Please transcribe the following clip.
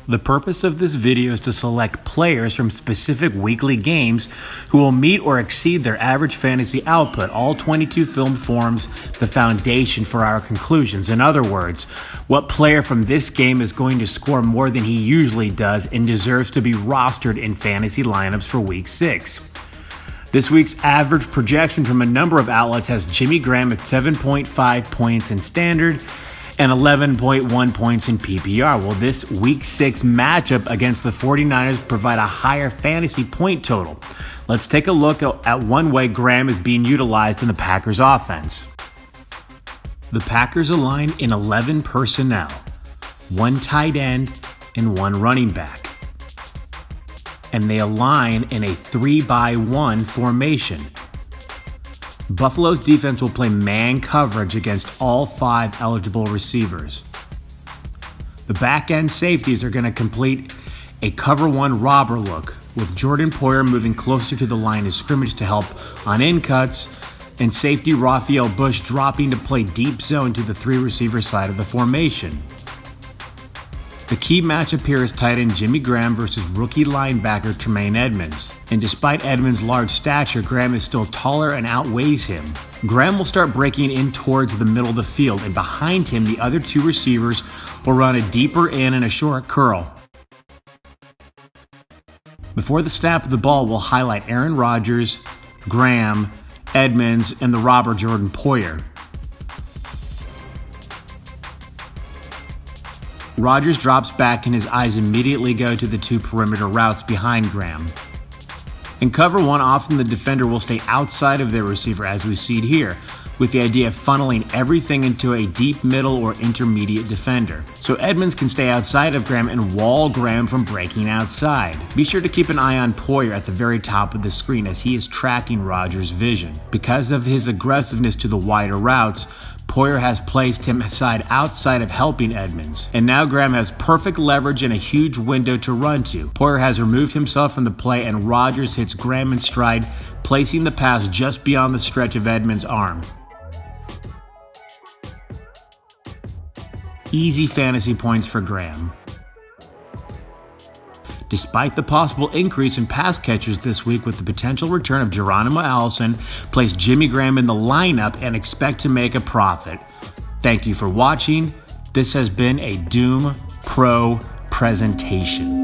The purpose of this video is to select players from specific weekly games who will meet or exceed their average fantasy output. All 22 film forms the foundation for our conclusions. In other words, what player from this game is going to score more than he usually does and deserves to be rostered in fantasy lineups for week 6. This week's average projection from a number of outlets has Jimmy Graham at 7.5 points in standard and 11.1 points in PPR. Will this Week 6 matchup against the 49ers provide a higher fantasy point total? Let's take a look at one way Graham is being utilized in the Packers offense. The Packers align in 11 personnel, 1 tight end and 1 running back. And they align in a 3-by-1 formation. Buffalo's defense will play man coverage against all 5 eligible receivers. The back-end safeties are going to complete a cover 1 robber look, with Jordan Poyer moving closer to the line of scrimmage to help on in cuts, and safety Raphael Bush dropping to play deep zone to the 3 receiver side of the formation. The key matchup here is tight end Jimmy Graham versus rookie linebacker Tremaine Edmunds. And despite Edmunds' large stature, Graham is still taller and outweighs him. Graham will start breaking in towards the middle of the field, and behind him the other 2 receivers will run a deeper in and a short curl. Before the snap of the ball, we'll highlight Aaron Rodgers, Graham, Edmunds, and the robber Jordan Poyer. Rodgers drops back and his eyes immediately go to the 2 perimeter routes behind Graham. In cover 1, often the defender will stay outside of their receiver, as we see here, with the idea of funneling everything into a deep middle or intermediate defender. So Edmunds can stay outside of Graham and wall Graham from breaking outside. Be sure to keep an eye on Poyer at the very top of the screen, as he is tracking Rodgers' vision. Because of his aggressiveness to the wider routes, Poyer has placed him outside of helping Edmunds. And now Graham has perfect leverage and a huge window to run to. Poyer has removed himself from the play, and Rodgers hits Graham in stride, placing the pass just beyond the stretch of Edmunds' arm. Easy fantasy points for Graham. Despite the possible increase in pass catchers this week with the potential return of Geronimo Allison, place Jimmy Graham in the lineup and expect to make a profit. Thank you for watching. This has been a Dume Pro Presentation.